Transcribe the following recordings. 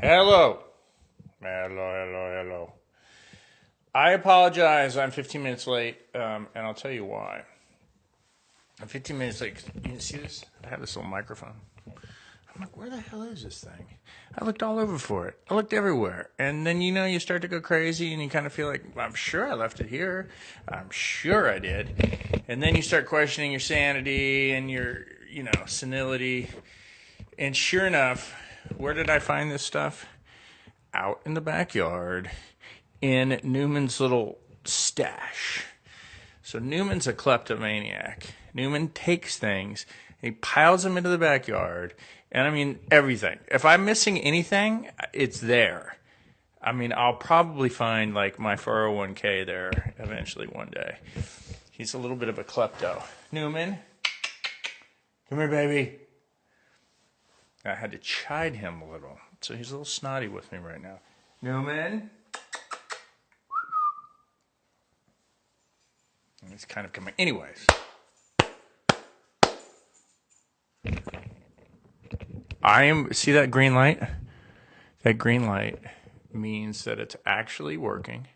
Hello. Hello. I apologize. I'm 15 minutes late, and I'll tell you why. I'm 15 minutes late. You can see this? I have this little microphone. I'm like, where the hell is this thing? I looked all over for it. I looked everywhere. And then, you start to go crazy, and you kind of feel like, I'm sure I left it here. I'm sure I did. And then you start questioning your sanity and your, senility. And sure enough, where did I find this stuff? Out in the backyard in Newman's little stash. So Newman's a kleptomaniac. Newman takes things, he piles them into the backyard, and I mean everything. If I'm missing anything, it's there. I mean, I'll probably find like my 401k there eventually one day. He's a little bit of a klepto. Newman, come here, baby. I had to chide him a little. So he's a little snotty with me right now. Newman. And he's kind of coming. Anyways. See that green light? That green light means that it's actually working.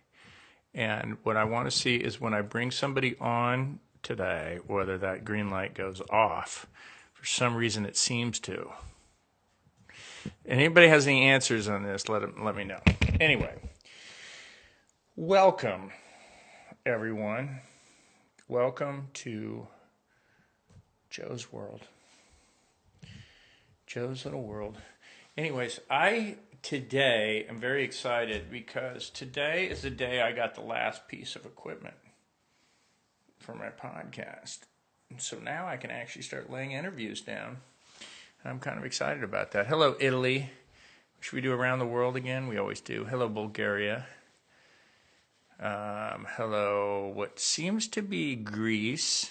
And what I want to see is when I bring somebody on today, whether that green light goes off. For some reason it seems to. Anybody has any answers on this, let me know. Anyway, welcome, everyone. Welcome to Joe's World. Joe's Little World. Anyways, today am very excited because today is the day I got the last piece of equipment for my podcast. And so now I can actually start laying interviews down. I'm kind of excited about that. Hello, Italy. Should we do around the world again? We always do. Hello, Bulgaria. Hello, what seems to be Greece.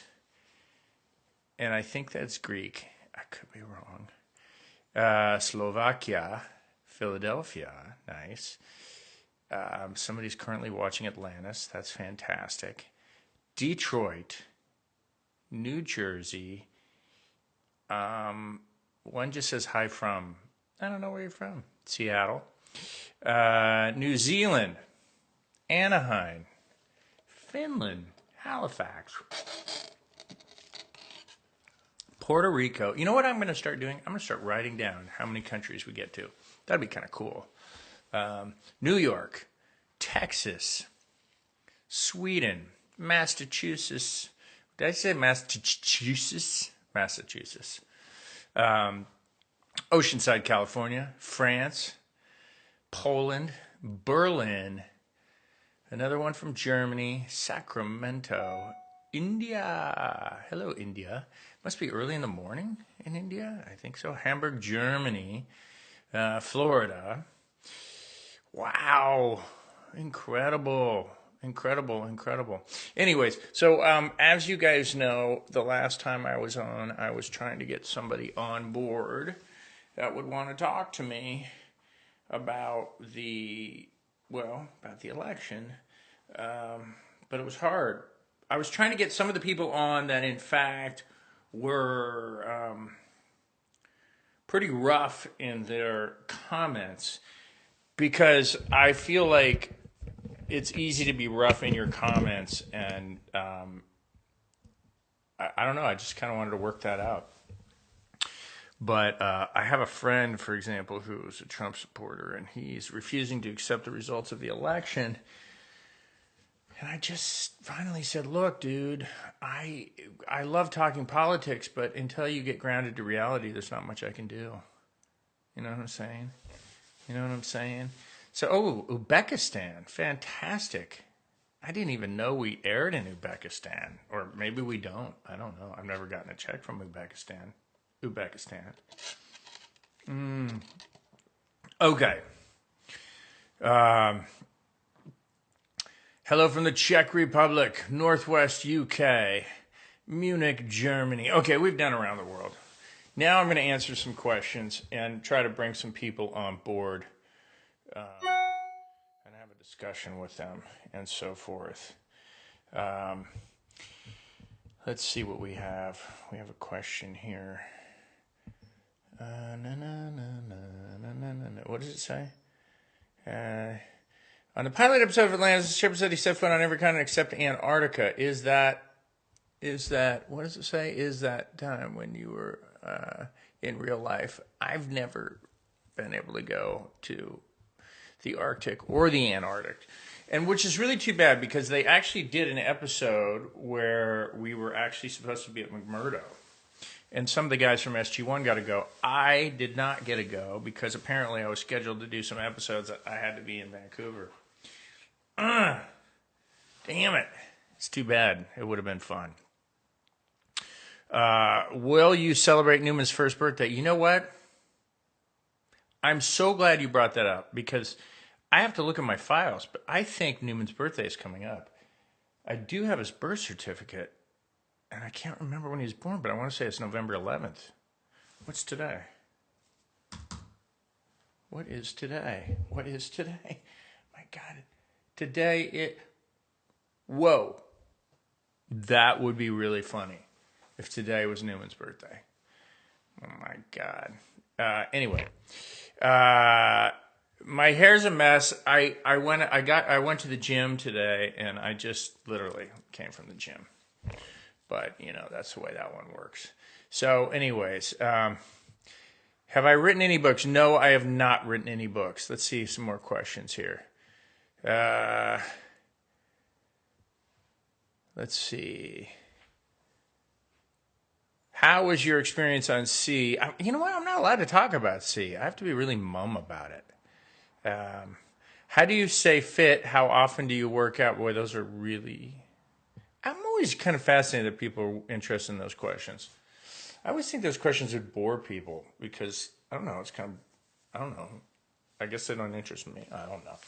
And I think that's Greek. I could be wrong. Slovakia. Philadelphia. Nice. Somebody's currently watching Atlantis. That's fantastic. Detroit. New Jersey. One just says hi from, I don't know where you're from. Seattle. New Zealand. Anaheim. Finland. Halifax. Puerto Rico. You know what I'm going to start doing? I'm going to start writing down how many countries we get to. That'd be kind of cool. New York. Texas. Sweden. Massachusetts. Did I say Massachusetts? Massachusetts. Oceanside, California, France, Poland, Berlin, another one from Germany, Sacramento, India. Hello, India. Must be early in the morning in India. I think so. Hamburg, Germany, Florida. Wow. Incredible. Anyways, so as you guys know, the last time I was on, I was trying to get somebody on board that would want to talk to me about the election, but it was hard. I was trying to get some of the people on that, in fact, were pretty rough in their comments, because I feel like it's easy to be rough in your comments, and I don't know. I just kind of wanted to work that out. But I have a friend, for example, who's a Trump supporter, and he's refusing to accept the results of the election. And I just finally said, look, dude, I love talking politics, but until you get grounded to reality, there's not much I can do. You know what I'm saying? So, Uzbekistan, fantastic. I didn't even know we aired in Uzbekistan, or maybe we don't. I don't know. I've never gotten a check from Uzbekistan. Okay. Hello from the Czech Republic, Northwest UK, Munich, Germany. Okay, we've done around the world. Now I'm going to answer some questions and try to bring some people on board. And have a discussion with them and so forth. Let's see what we have. We have a question here. What does it say? On the pilot episode of Atlantis, the ship said he set foot on every continent except Antarctica. Is that, what does it say? Is that time when you were in real life? I've never been able to go to the Arctic or the Antarctic. And which is really too bad because they actually did an episode where we were actually supposed to be at McMurdo. And some of the guys from SG1 got to go. I did not get to go because apparently I was scheduled to do some episodes that I had to be in Vancouver. Damn it. It's too bad. It would have been fun. Will you celebrate Newman's first birthday? You know what? I'm so glad you brought that up because I have to look at my files, but I think Newman's birthday is coming up. I do have his birth certificate. And I can't remember when he was born, but I want to say it's November 11th. What's today? What is today? What is today? My God. Today Whoa. That would be really funny if today was Newman's birthday. Oh my God. Anyway. My hair's a mess. I went to the gym today and I just literally came from the gym. But, that's the way that one works. So, anyways, have I written any books? No, I have not written any books. Let's see some more questions here. Let's see. How was your experience on C? You know what? I'm not allowed to talk about C. I have to be really mum about it. How do you stay fit? How often do you work out? Boy, those are really... I'm always kind of fascinated that people are interested in those questions. I always think those questions would bore people because, I don't know, I don't know. I guess they don't interest me. I don't know.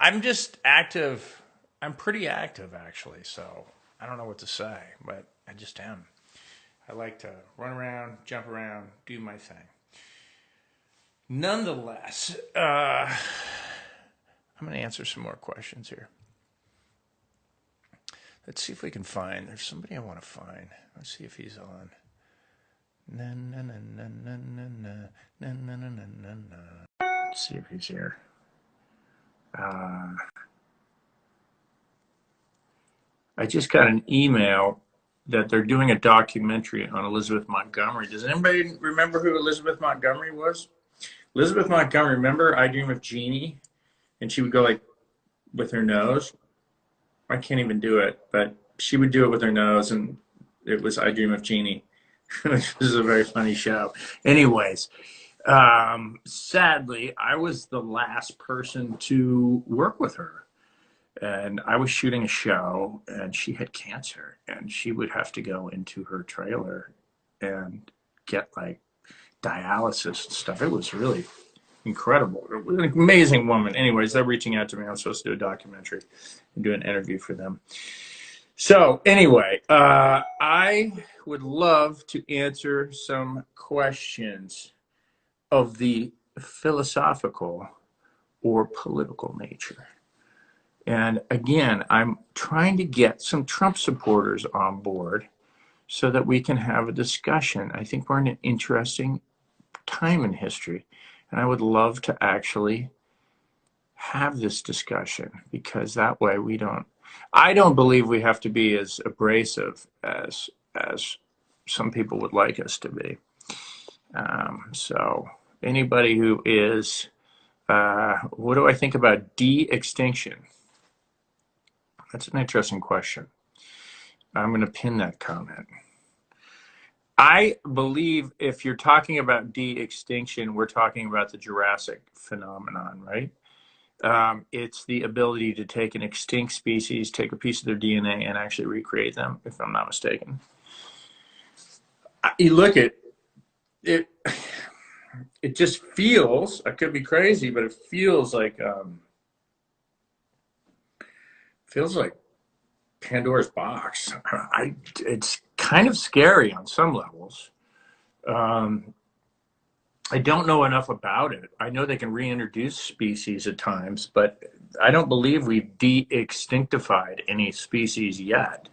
I'm just active. I'm pretty active, actually, so I don't know what to say, but I just am. I like to run around, jump around, do my thing. Nonetheless, I'm going to answer some more questions here. Let's see if we can find. There's somebody I want to find. Let's see if he's on. Let's see if he's here. I just got an email that they're doing a documentary on Elizabeth Montgomery. Does anybody remember who Elizabeth Montgomery was? Elizabeth Montgomery, remember I Dream of Jeannie? And she would go like with her nose. I can't even do it, but she would do it with her nose, and it was I Dream of Jeannie. This is a very funny show. Anyways, sadly, I was the last person to work with her. And I was shooting a show, and she had cancer, and she would have to go into her trailer and get, like, dialysis and stuff. It was really incredible. It was an amazing woman. Anyways, they're reaching out to me. I'm supposed to do a documentary and do an interview for them. So, anyway, I would love to answer some questions of the philosophical or political nature. And again, I'm trying to get some Trump supporters on board so that we can have a discussion. I think we're in an interesting time in history. And I would love to actually have this discussion because that way I don't believe we have to be as abrasive as some people would like us to be. So anybody who is, what do I think about de-extinction? That's an interesting question. I'm going to pin that comment. I believe if you're talking about de-extinction, we're talking about the Jurassic phenomenon, right? It's the ability to take an extinct species, take a piece of their DNA, and actually recreate them, if I'm not mistaken. You look at it, it just feels, I could be crazy, but it feels like Pandora's box. It's kind of scary on some levels. I don't know enough about it. I know they can reintroduce species at times, but I don't believe we've de-extinctified any species yet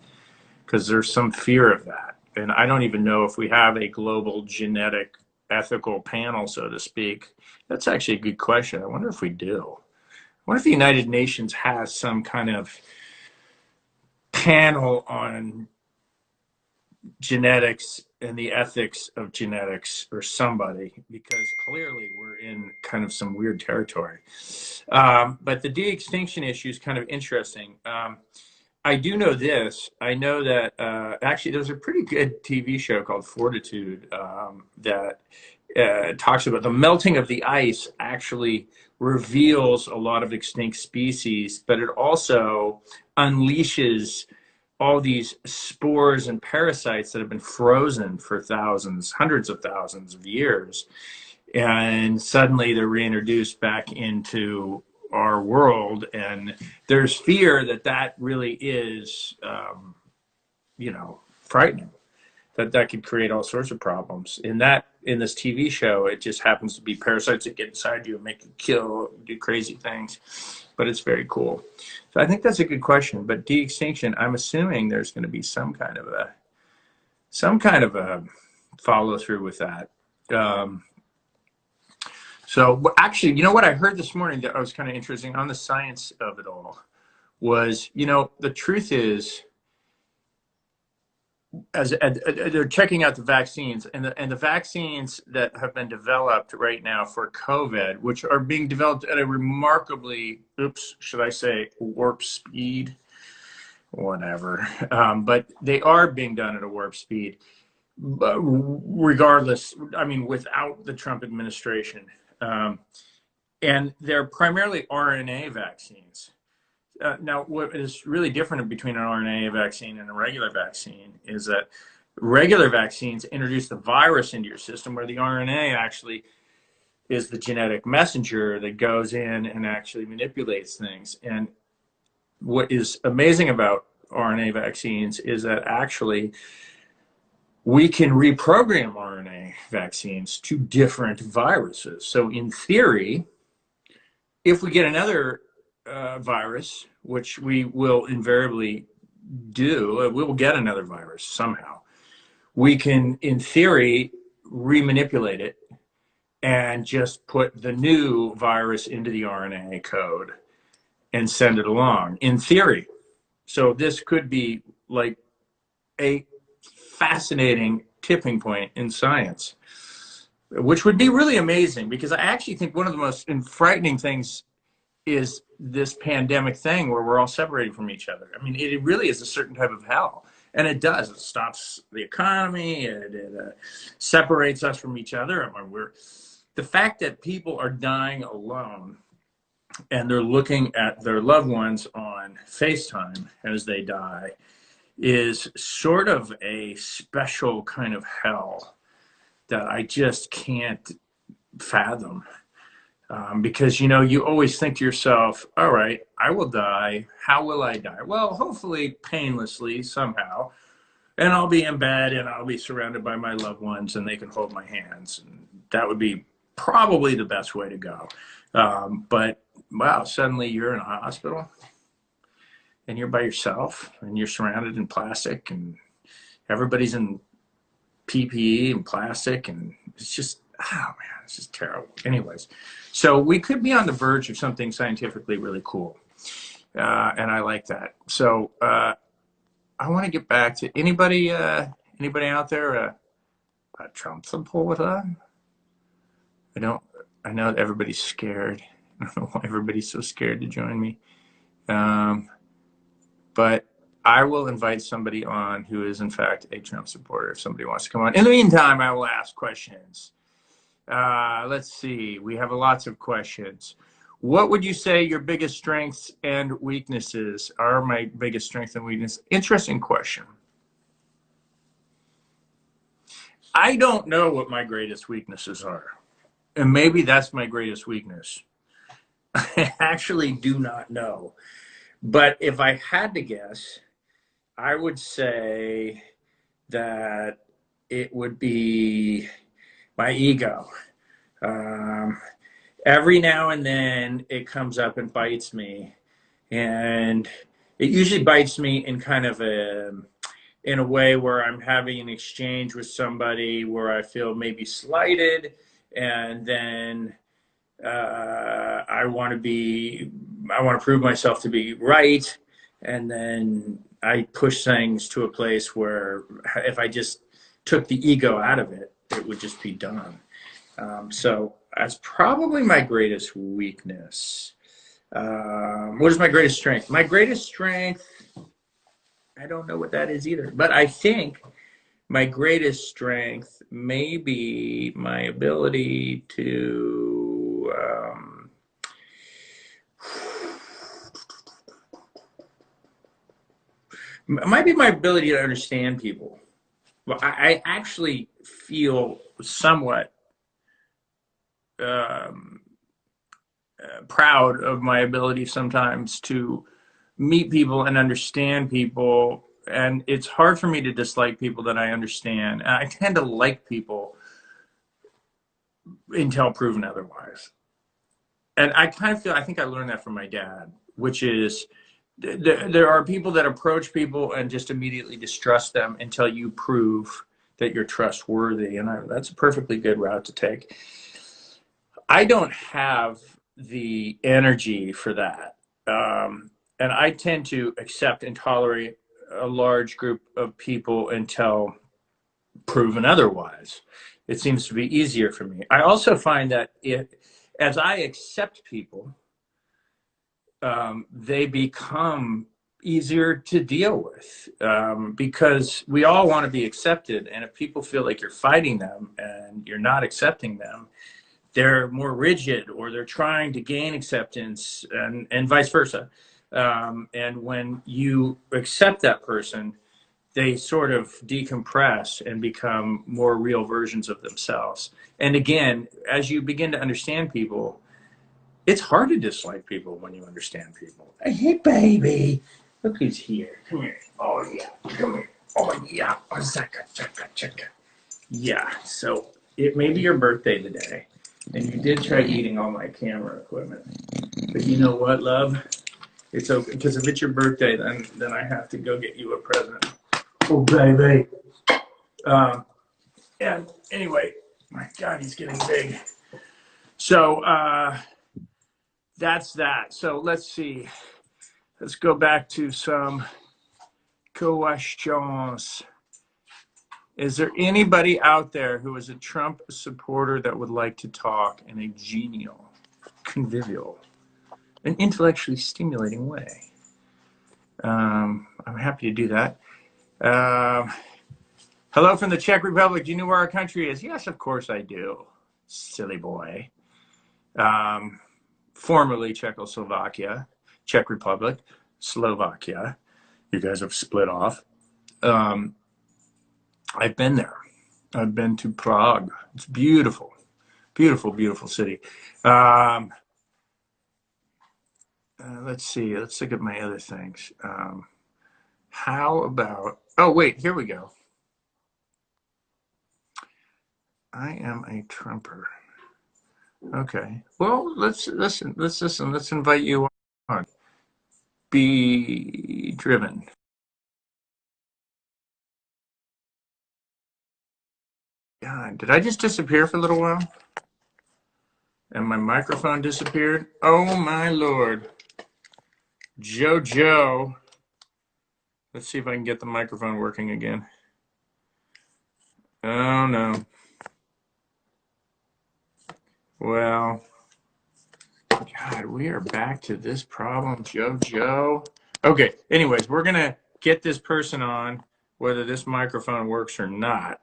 because there's some fear of that. And I don't even know if we have a global genetic ethical panel, so to speak? That's actually a good question. I wonder if we do. I wonder if the United Nations has some kind of panel on genetics and the ethics of genetics, or somebody, because clearly we're in kind of some weird territory. But the de-extinction issue is kind of interesting. I do know this. I know that actually there's a pretty good TV show called Fortitude that talks about the melting of the ice actually reveals a lot of extinct species, but it also unleashes all these spores and parasites that have been frozen for thousands, hundreds of thousands of years. And suddenly they're reintroduced back into our world. And there's fear that that really is, frightening, that could create all sorts of problems. In this TV show, it just happens to be parasites that get inside you and make you kill, do crazy things. But it's very cool. So I think that's a good question. But de-extinction, I'm assuming there's going to be some kind of a follow through with that. So actually, you know what I heard this morning that was kind of interesting on the science of it all was, the truth is, as they're checking out the vaccines, and the vaccines that have been developed right now for COVID, which are being developed at a remarkably, should I say, warp speed, whatever. But they are being done at a warp speed, regardless. I mean, without the Trump administration, and they're primarily RNA vaccines. Now, what is really different between an RNA vaccine and a regular vaccine is that regular vaccines introduce the virus into your system, where the RNA actually is the genetic messenger that goes in and actually manipulates things. And what is amazing about RNA vaccines is that actually we can reprogram RNA vaccines to different viruses. So in theory, if we get another virus, which we will invariably do, we will get another virus somehow. We can, in theory, remanipulate it and just put the new virus into the RNA code and send it along, in theory. So this could be like a fascinating tipping point in science, which would be really amazing, because I actually think one of the most frightening things is this pandemic thing where we're all separated from each other. I mean, it really is a certain type of hell. And it does. It stops the economy. It separates us from each other. I mean, the fact that people are dying alone and they're looking at their loved ones on FaceTime as they die is sort of a special kind of hell that I just can't fathom. Because, you always think to yourself, all right, I will die. How will I die? Well, hopefully painlessly somehow. And I'll be in bed and I'll be surrounded by my loved ones and they can hold my hands. And that would be probably the best way to go. But wow, suddenly you're in a hospital and you're by yourself and you're surrounded in plastic and everybody's in PPE and plastic, and it's just, oh man, it's just terrible. Anyways, so we could be on the verge of something scientifically really cool. And I like that. So I want to get back to anybody out there a Trump supporter? I know that everybody's scared. I don't know why everybody's so scared to join me. But I will invite somebody on who is in fact a Trump supporter if somebody wants to come on. In the meantime, I will ask questions. Let's see. We have lots of questions. What would you say your biggest strengths and weaknesses are? My biggest strength and weakness. Interesting question. I don't know what my greatest weaknesses are. And maybe that's my greatest weakness. I actually do not know. But if I had to guess, I would say that it would be my ego. Every now and then it comes up and bites me, and it usually bites me in kind of a in a way where I'm having an exchange with somebody where I feel maybe slighted, and then I want to prove myself to be right, and then I push things to a place where if I just took the ego out of it, it would just be done. So that's probably my greatest weakness. What is my greatest strength? My greatest strength, I don't know what that is either, but I think my greatest strength may be my ability to might be my ability to understand people. Well, I actually feel somewhat proud of my ability sometimes to meet people and understand people. And it's hard for me to dislike people that I understand. And I tend to like people until proven otherwise. And I kind of feel, I think I learned that from my dad, which is there are people that approach people and just immediately distrust them until you prove that you're trustworthy. And that's a perfectly good route to take. I don't have the energy for that. And I tend to accept and tolerate a large group of people until proven otherwise. It seems to be easier for me. I also find that as I accept people, they become easier to deal with because we all want to be accepted. And if people feel like you're fighting them and you're not accepting them, they're more rigid, or they're trying to gain acceptance, and vice versa. And when you accept that person, they sort of decompress and become more real versions of themselves. And again, as you begin to understand people, it's hard to dislike people when you understand people. Hey, baby, look who's here. Come here. Oh, yeah. Come here. Oh, yeah. Oh, Zaka, chaka, chaka. Yeah. So it may be your birthday today, and you did try eating all my camera equipment. But you know what, love? It's okay, because if it's your birthday, then I have to go get you a present. Oh, baby. And anyway, my God, he's getting big. So that's that. So let's see. Let's go back to some questions. Is there anybody out there who is a Trump supporter that would like to talk in a genial, convivial, and intellectually stimulating way? I'm happy to do that. Hello from the Czech Republic. Do you know where our country is? Yes, of course I do. Silly boy. Formerly Czechoslovakia, Czech Republic, Slovakia. You guys have split off. I've been there. I've been to Prague. It's beautiful, beautiful, beautiful city. Let's see. Let's look at my other things. How about? Oh, wait. Here we go. I am a Trumper. Okay. Well, let's listen. Let's listen. Let's invite you on. Be driven. God, did I just disappear for a little while? And my microphone disappeared? Oh my Lord. Jojo. Let's see if I can get the microphone working again. Oh no. Well, God, we are back to this problem, Jojo. Okay, anyways, we're going to get this person on whether this microphone works or not.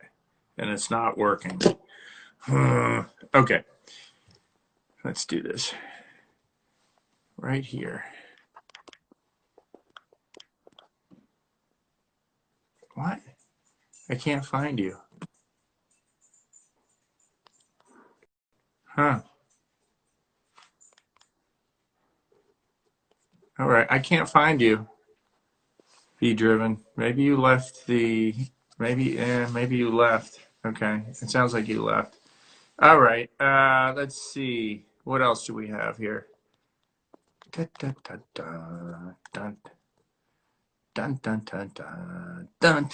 And it's not working. Okay, let's do this. Right here. What? I can't find you. Huh. All right, I can't find you. Be driven. Maybe you left the. Maybe you left. Okay, it sounds like you left. All right. Let's see. What else do we have here? Dun, dun, dun, dun, dun, dun, dun, dun, dun, dun.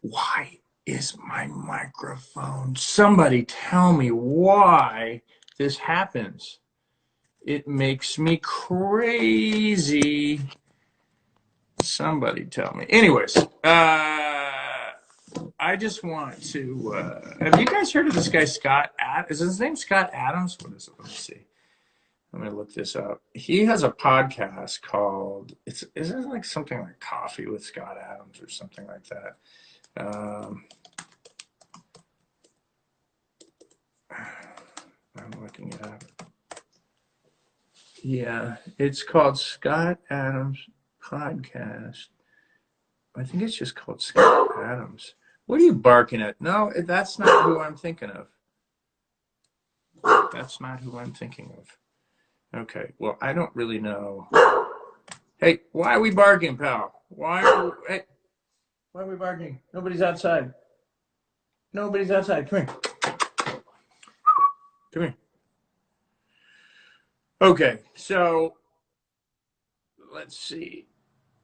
Why is my microphone? Somebody tell me why this happens. It makes me crazy. Somebody tell me. Anyways, I just want to. Have you guys heard of this guy, Scott? Is his name Scott Adams? What is it? Let me see. I'm going to look this up. He has a podcast called, is it like something like Coffee with Scott Adams or something like that? I'm looking it up. Yeah, it's called Scott Adams Podcast. I think it's just called Scott Adams. What are you barking at? No, that's not who I'm thinking of. That's not who I'm thinking of. Okay, well, I don't really know. Hey, why are we barking, pal? Why are we barking? Nobody's outside. Nobody's outside. Come here. Come here. Okay, so let's see.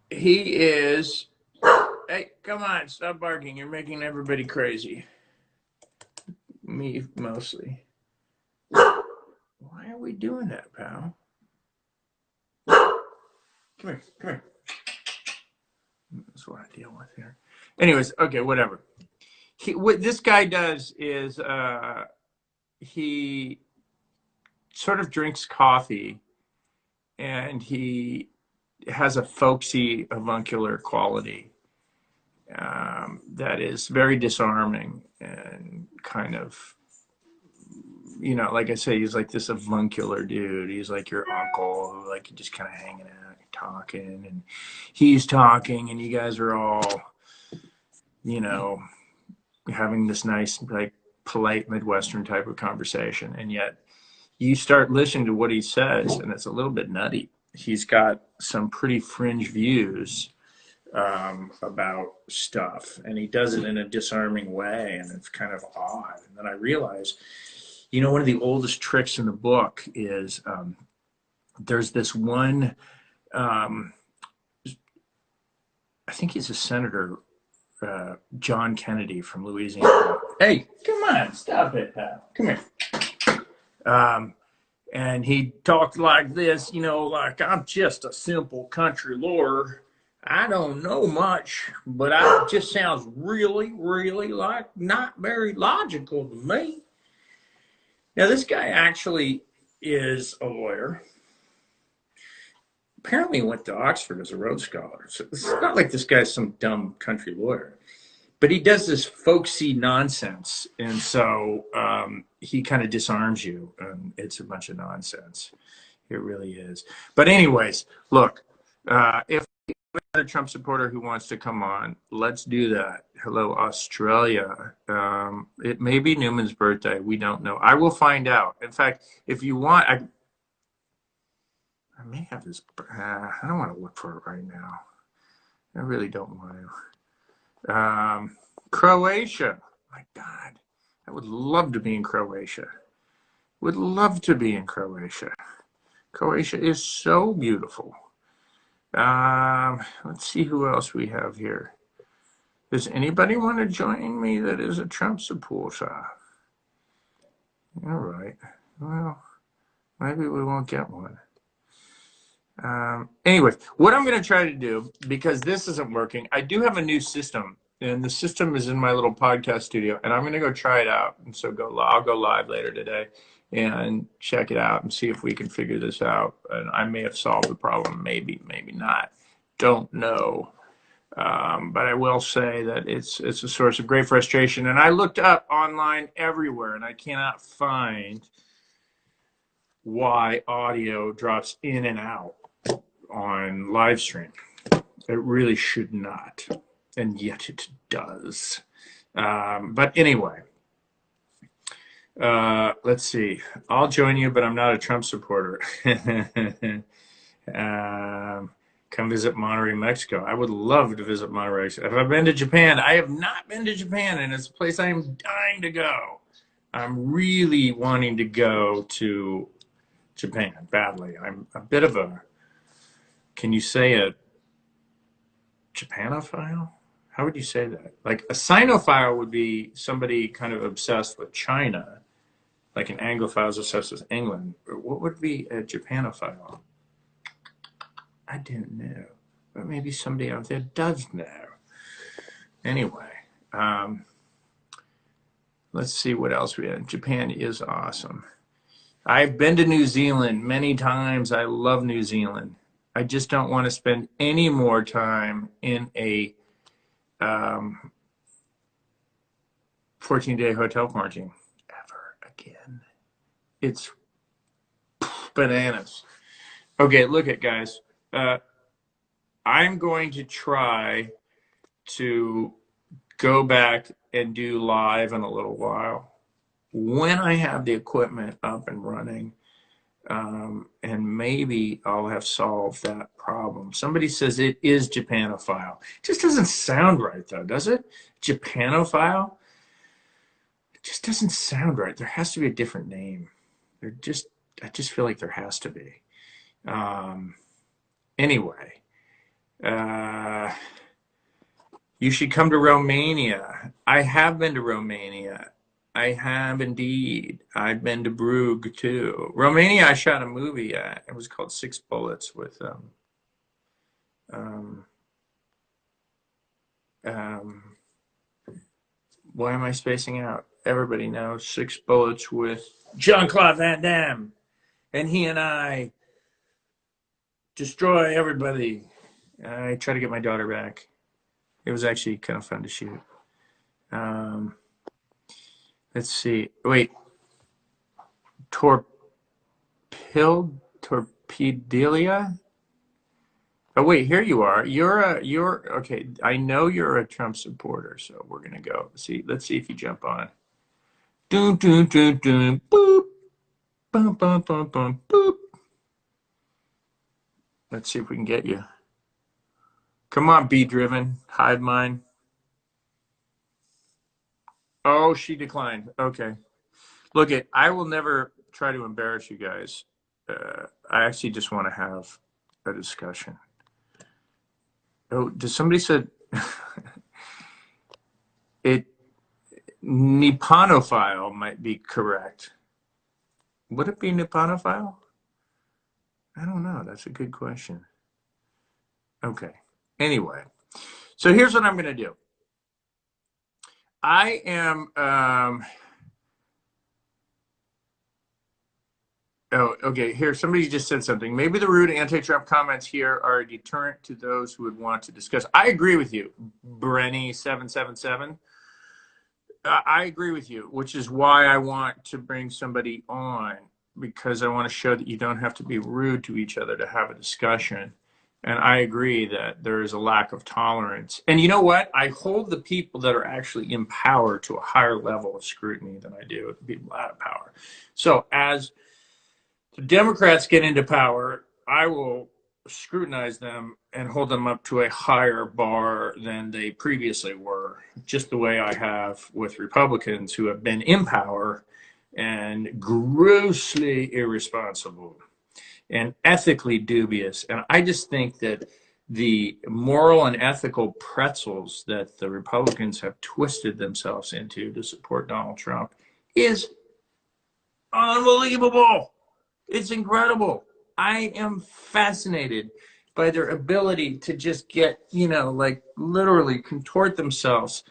He is. Hey, come on, stop barking. You're making everybody crazy. Me mostly. Why are we doing that, pal? Come here, come here. That's what I deal with here. Anyways, okay, whatever. What this guy does is he sort of drinks coffee, and he has a folksy, avuncular quality that is very disarming and kind of, you know, like I say, he's like this avuncular dude. He's like your uncle who, like, you're just kind of hanging out, talking, and he's talking, and you guys are all, you know, having this nice, like, polite Midwestern type of conversation. And yet you start listening to what he says, and it's a little bit nutty. He's got some pretty fringe views about stuff, and he does it in a disarming way, and it's kind of odd. And then I realized, you know, one of the oldest tricks in the book is there's this one, I think he's a senator, John Kennedy from Louisiana. Hey, come on, stop it, pal. Come here. And he talked like this, you know, like, I'm just a simple country lawyer. I don't know much, but it just sounds really, really like not very logical to me. Now, this guy actually is a lawyer. Apparently he went to Oxford as a Rhodes Scholar. So it's not like this guy's some dumb country lawyer. But he does this folksy nonsense. And so he kind of disarms you. And it's a bunch of nonsense. It really is. But anyways, look, if a Trump supporter who wants to come on, let's do that. Hello, Australia. It may be Newman's birthday. We don't know. I will find out. In fact, if you want, I may have this. I don't want to look for it right now. I really don't want to. Croatia. My God, I would love to be in Croatia. Would love to be in Croatia. Croatia is so beautiful. Let's see who else we have here. Does anybody want to join me that is a Trump supporter? All right. Well, maybe we won't get one. Anyways, what I'm going to try to do, because this isn't working, I do have a new system, and the system is in my little podcast studio, and I'm going to go try it out. And so I'll go live later today and check it out and see if we can figure this out. And I may have solved the problem, maybe not. Don't know. But I will say that it's a source of great frustration. And I looked up online everywhere, and I cannot find why audio drops in and out on live stream. It really should not, and yet it does. But anyway, let's see. I'll join you, but I'm not a Trump supporter. Come visit Monterrey, Mexico. I would love to visit Monterrey. Have I been to Japan? I have not been to Japan, and it's a place I am dying to go. I'm really wanting to go to Japan badly. I'm a bit of a, can you say a Japanophile? How would you say that? Like a Sinophile would be somebody kind of obsessed with China, like an Anglophile is obsessed with England. Or what would be a Japanophile? I don't know, but maybe somebody out there does know. Anyway, um, let's see what else we have. Japan is awesome. I've been to New Zealand many times. I love New Zealand. I just don't want to spend any more time in a 14-day hotel quarantine ever again. It's bananas. Okay, look at guys. I'm going to try to go back and do live in a little while when I have the equipment up and running. And maybe I'll have solved that problem. Somebody says it is Japanophile. It just doesn't sound right, though, does it? Japanophile? It just doesn't sound right. There has to be a different name. I just feel like there has to be. Anyway, you should come to Romania. I have been to Romania. I have indeed. I've been to Brugge too. Romania, I shot a movie at. It was called Six Bullets with why am I spacing out? Everybody knows Six Bullets with Jean-Claude Van Damme. And he and I destroy everybody. I try to get my daughter back. It was actually kind of fun to shoot. Let's see. Wait. Torpedelia? Oh wait, here you are. You're okay. I know you're a Trump supporter, so we're gonna go. See, let's see if you jump on. Doom doom doom doom boop. Boom boom boom boom boop. Let's see if we can get you. Come on, be driven. Hive mind. Oh, she declined. Okay. Look, I will never try to embarrass you guys. I actually just want to have a discussion. Oh, does somebody said it? Nippanophile might be correct. Would it be Nippanophile? I don't know. That's a good question. Okay. Anyway, so here's what I'm going to do. I am. Oh, okay. Here, somebody just said something. Maybe the rude anti-Trump comments here are a deterrent to those who would want to discuss. I agree with you, Brenny777. I agree with you, which is why I want to bring somebody on, because I want to show that you don't have to be rude to each other to have a discussion. And I agree that there is a lack of tolerance. And you know what? I hold the people that are actually in power to a higher level of scrutiny than I do the people out of power. So as the Democrats get into power, I will scrutinize them and hold them up to a higher bar than they previously were, just the way I have with Republicans who have been in power and grossly irresponsible and ethically dubious. And I just think that the moral and ethical pretzels that the Republicans have twisted themselves into to support Donald Trump is unbelievable. It's incredible. I am fascinated by their ability to just get, like literally contort themselves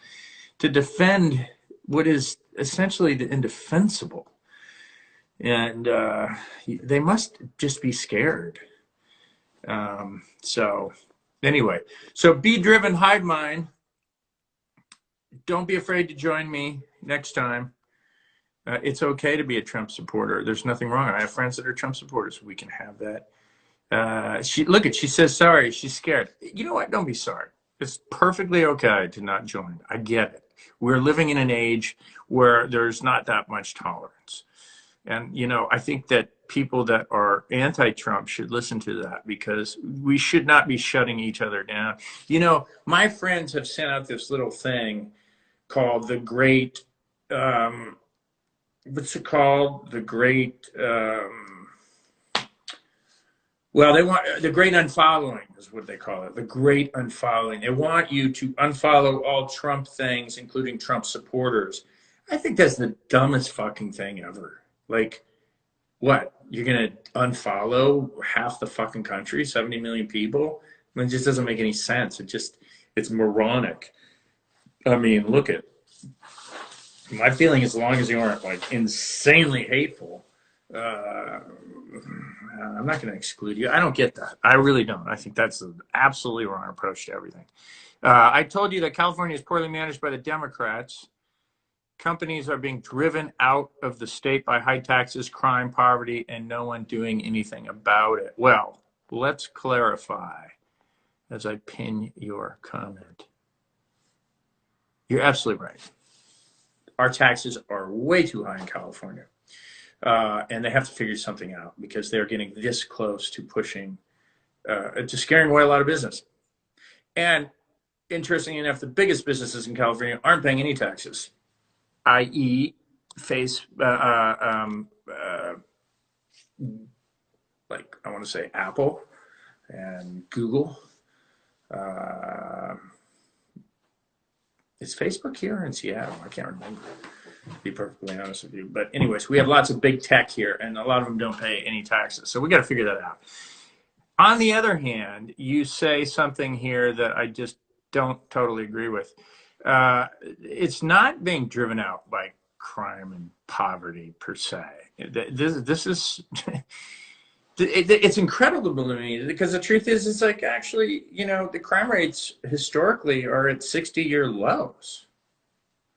to defend what is essentially the indefensible. And they must just be scared. So anyway, so be driven, hive mind. Don't be afraid to join me next time. It's okay to be a Trump supporter. There's nothing wrong. I have friends that are Trump supporters. We can have that. She says sorry. She's scared. You know what? Don't be sorry. It's perfectly okay to not join. I get it. We're living in an age where there's not that much tolerance. And, I think that people that are anti-Trump should listen to that, because we should not be shutting each other down. My friends have sent out this little thing called the Great, what's it called? The Great, Well, they want the great unfollowing is what they call it. The great unfollowing. They want you to unfollow all Trump things, including Trump supporters. I think that's the dumbest fucking thing ever. Like, what? You're gonna unfollow half the fucking country, 70 million people? I mean, it just doesn't make any sense. It's moronic. I mean, look at my feeling. As long as you aren't like insanely hateful, I'm not going to exclude you. I don't get that. I really don't. I think that's an absolutely wrong approach to everything. I told you that California is poorly managed by the Democrats. Companies are being driven out of the state by high taxes, crime, poverty, and no one doing anything about it. Well, let's clarify as I pin your comment. You're absolutely right. Our taxes are way too high in California. And they have to figure something out because they're getting this close to pushing, to scaring away a lot of business. And interestingly enough, the biggest businesses in California aren't paying any taxes, i.e., like I want to say Apple and Google. Is Facebook here in Seattle? I can't remember, to be perfectly honest with you. But anyways, we have lots of big tech here, and a lot of them don't pay any taxes. So we got to figure that out. On the other hand, you say something here that I just don't totally agree with. It's not being driven out by crime and poverty per se. This is it's incredible to me because the truth is, it's like actually, you know, the crime rates historically are at 60-year lows,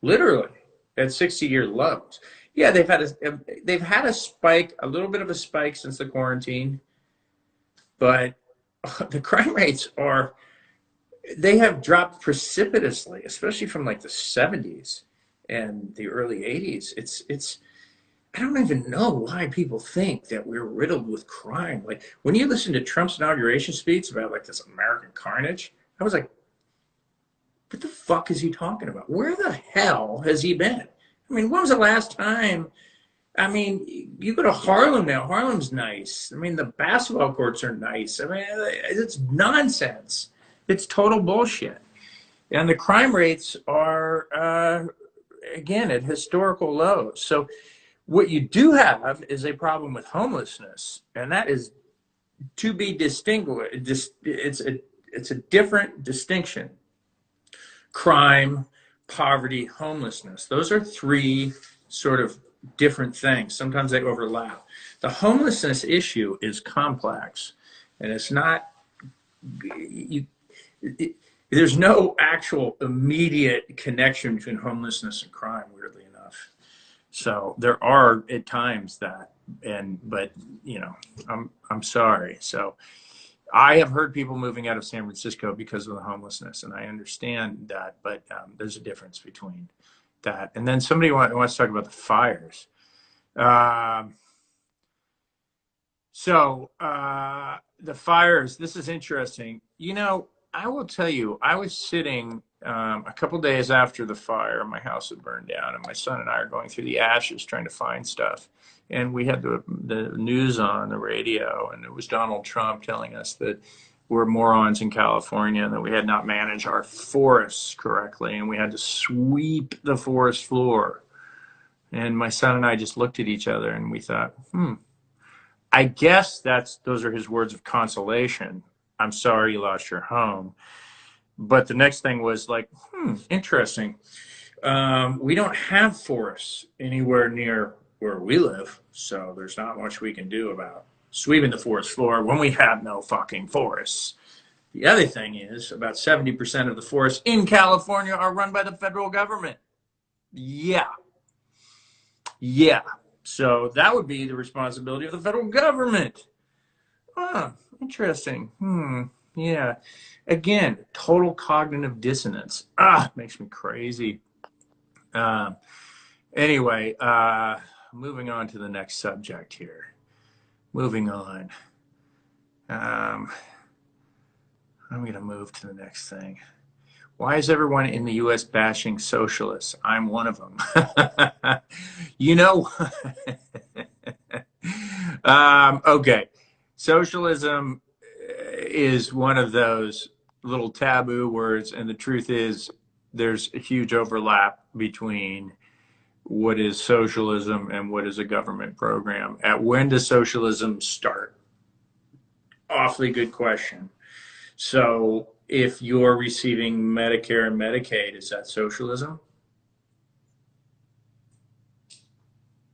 literally at 60-year lows. Yeah, they've had a spike, a little bit of a spike since the quarantine, but the crime rates they have dropped precipitously, especially from like the 70s and the early 80s. It's I don't even know why people think that we're riddled with crime. Like when you listen to Trump's inauguration speech about like this American carnage, I was like, what the fuck is he talking about? Where the hell has he been? I mean, when was the last time? I mean, you go to Harlem now. Harlem's nice. I mean, the basketball courts are nice. I mean, it's nonsense. It's total bullshit. And the crime rates are, again, at historical lows. So what you do have is a problem with homelessness, and that is to be distinguished. It's a different distinction. Crime, poverty, homelessness. Those are three sort of different things. Sometimes they overlap. The homelessness issue is complex, and it's not, there's no actual immediate connection between homelessness and crime, weirdly enough. So there are at times that, but you know, I'm sorry. So I have heard people moving out of San Francisco because of the homelessness, and I understand that, but there's a difference between that. And then somebody wants to talk about the fires. The fires, this is interesting. You know, I will tell you, I was sitting a couple days after the fire, my house had burned down, and my son and I are going through the ashes trying to find stuff. And we had the news on the radio, and it was Donald Trump telling us that we're morons in California and that we had not managed our forests correctly, and we had to sweep the forest floor. And my son and I just looked at each other and we thought, I guess those are his words of consolation. I'm sorry you lost your home. But the next thing was like, interesting. We don't have forests anywhere near where we live, so there's not much we can do about sweeping the forest floor when we have no fucking forests. The other thing is about 70% of the forests in California are run by the federal government. Yeah. So that would be the responsibility of the federal government. Interesting. Yeah. Again, total cognitive dissonance. Makes me crazy. Anyway, moving on to the next subject here. Moving on. I'm going to move to the next thing. Why is everyone in the U.S. bashing socialists? I'm one of them. You know, okay. Socialism is one of those little taboo words, and the truth is there's a huge overlap between what is socialism and what is a government program. At when does socialism start? Awfully good question. So if you're receiving Medicare and Medicaid, is that socialism?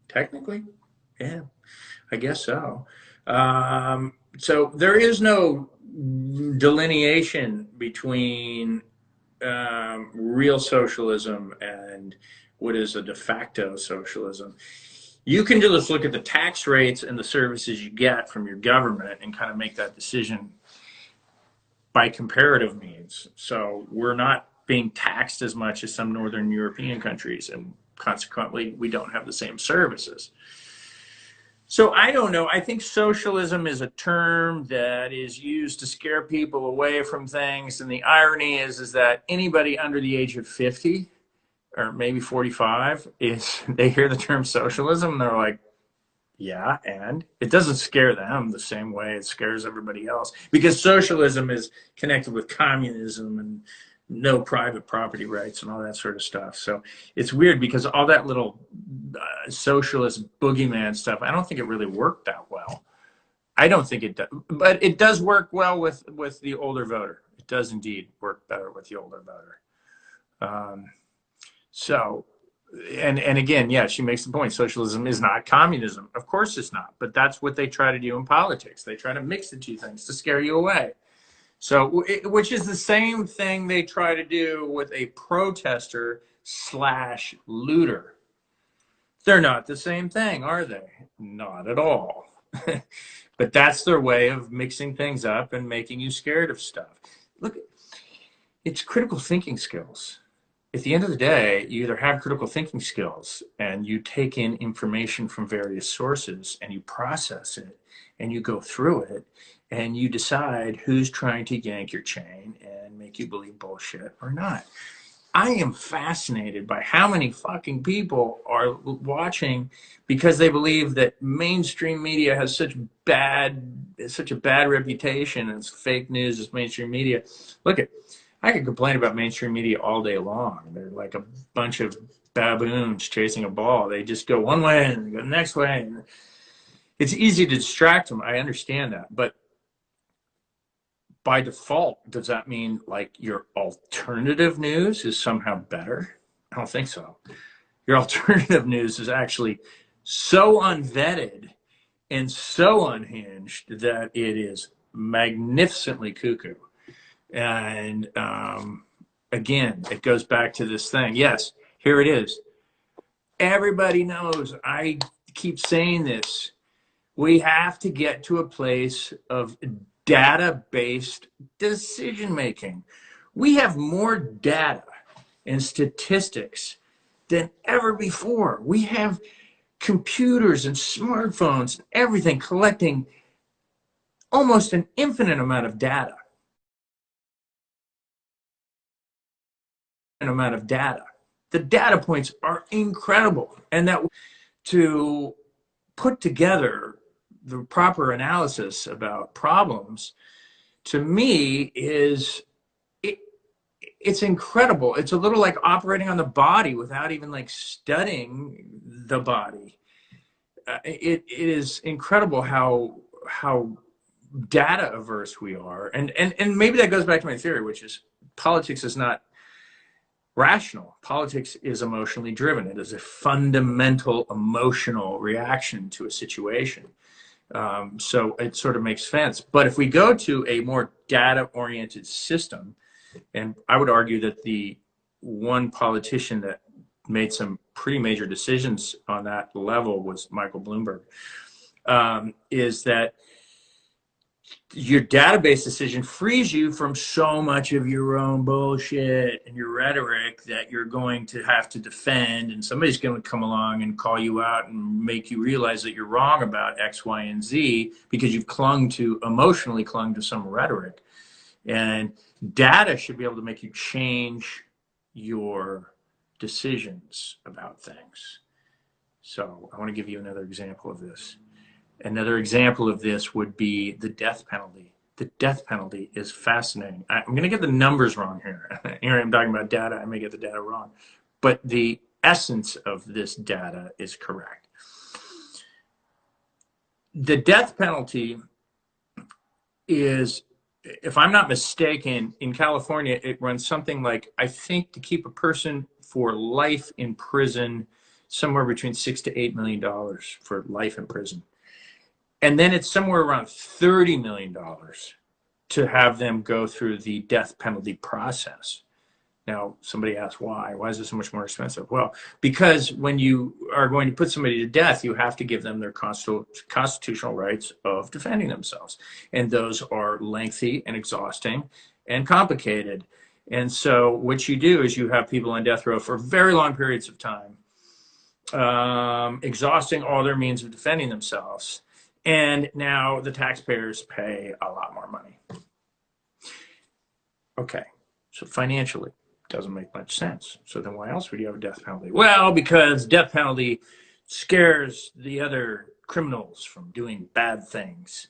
Technically, yeah, I guess so. So there is no delineation between real socialism and what is a de facto socialism. You can just look at the tax rates and the services you get from your government and kind of make that decision by comparative means. So we're not being taxed as much as some Northern European countries, and consequently, we don't have the same services. So I don't know. I think socialism is a term that is used to scare people away from things. And the irony is that anybody under the age of 50 or maybe 45 they hear the term socialism and they're like, yeah, and it doesn't scare them the same way it scares everybody else, because socialism is connected with communism and no private property rights and all that sort of stuff. So it's weird because all that little socialist boogeyman stuff, I don't think it really worked that well. I don't think it does, but it does work well with the older voter. It does indeed work better with the older voter. So, and again, yeah, she makes the point. Socialism is not communism. Of course it's not, but that's what they try to do in politics. They try to mix the two things to scare you away. So, which is the same thing they try to do with a protester slash looter. They're not the same thing, are they? Not at all. But that's their way of mixing things up and making you scared of stuff. Look, it's critical thinking skills. At the end of the day, you either have critical thinking skills and you take in information from various sources and you process it and you go through it and you decide who's trying to yank your chain and make you believe bullshit or not. I am fascinated by how many fucking people are watching because they believe that mainstream media has such a bad reputation. It's fake news, it's mainstream media. Look at, I could complain about mainstream media all day long. They're like a bunch of baboons chasing a ball. They just go one way and go the next way. And it's easy to distract them. I understand that. But by default, does that mean like your alternative news is somehow better? I don't think so. Your alternative news is actually so unvetted and so unhinged that it is magnificently cuckoo. And again, it goes back to this thing. Yes, here it is. Everybody knows, I keep saying this, we have to get to a place of data-based decision making. We have more data and statistics than ever before. We have computers and smartphones and everything collecting almost an infinite amount of data. The data points are incredible, and that to put together the proper analysis about problems, to me, it's incredible. It's a little like operating on the body without even like studying the body. It is incredible how data averse we are, and maybe that goes back to my theory, which is politics is not rational. Politics is emotionally driven. It is a fundamental emotional reaction to a situation. So it sort of makes sense. But if we go to a more data-oriented system, and I would argue that the one politician that made some pretty major decisions on that level was Michael Bloomberg, is that your database decision frees you from so much of your own bullshit and your rhetoric that you're going to have to defend, and somebody's going to come along and call you out and make you realize that you're wrong about X, Y, and Z because you've emotionally clung to some rhetoric. And data should be able to make you change your decisions about things. So I want to give you another example of this. Another example of this would be the death penalty. The death penalty is fascinating. I'm going to get the numbers wrong here. Here I'm talking about data. I may get the data wrong. But the essence of this data is correct. The death penalty is, if I'm not mistaken, in California, it runs something like, I think, to keep a person for life in prison, somewhere between $6 to $8 million for life in prison. And then it's somewhere around $30 million to have them go through the death penalty process. Now, somebody asks why? Why is it so much more expensive? Well, because when you are going to put somebody to death, you have to give them their constitutional rights of defending themselves. And those are lengthy and exhausting and complicated. And so what you do is you have people on death row for very long periods of time, exhausting all their means of defending themselves. And now the taxpayers pay a lot more money. Okay, so financially, doesn't make much sense. So then why else would you have a death penalty? Well, because death penalty scares the other criminals from doing bad things.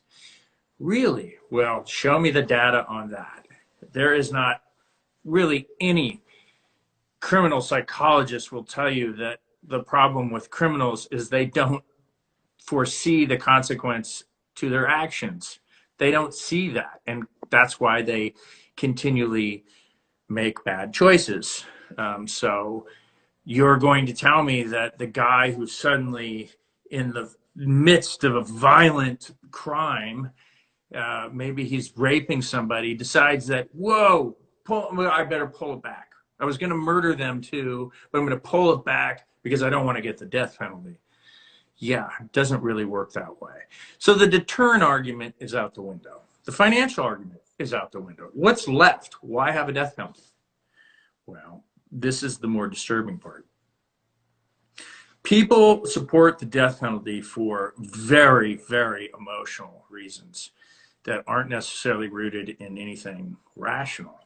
Really? Well, show me the data on that. There is not really any criminal psychologist will tell you that the problem with criminals is they don't foresee the consequence to their actions. They don't see that, and that's why they continually make bad choices. So you're going to tell me that the guy who's suddenly in the midst of a violent crime, maybe he's raping somebody, decides that, whoa, I better pull it back. I was going to murder them too, but I'm going to pull it back because I don't want to get the death penalty. Yeah, it doesn't really work that way. So the deterrent argument is out the window. The financial argument is out the window. What's left? Why have a death penalty? Well, this is the more disturbing part. People support the death penalty for very, very emotional reasons that aren't necessarily rooted in anything rational.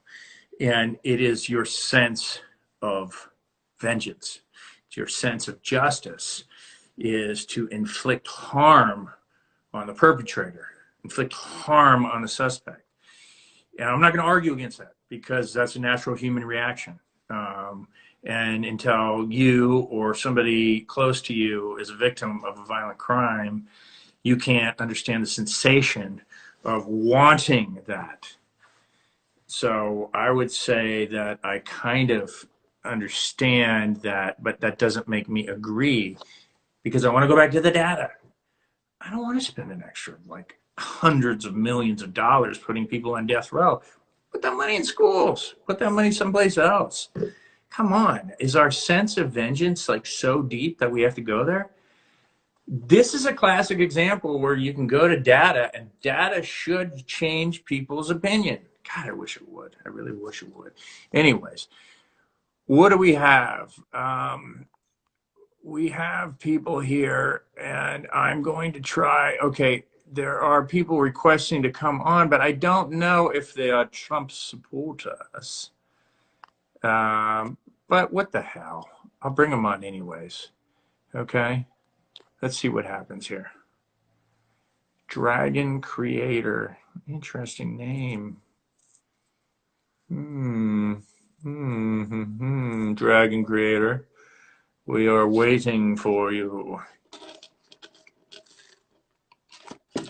And it is your sense of vengeance, it's your sense of justice, is to inflict harm on the perpetrator, inflict harm on the suspect. And I'm not going to argue against that because that's a natural human reaction. And until you or somebody close to you is a victim of a violent crime, you can't understand the sensation of wanting that. So I would say that I kind of understand that, but that doesn't make me agree, because I want to go back to the data. I don't want to spend an extra like hundreds of millions of dollars putting people on death row. Put that money in schools. Put that money someplace else. Come on. Is our sense of vengeance like so deep that we have to go there? This is a classic example where you can go to data, and data should change people's opinion. God, I wish it would. I really wish it would. Anyways, what do we have? We have people here, and I'm going to try. Okay, there are people requesting to come on, but I don't know if they are Trump supporters. But what the hell? I'll bring them on anyways. Okay, let's see what happens here. Dragon Creator. Interesting name. Dragon Creator. We are waiting for you.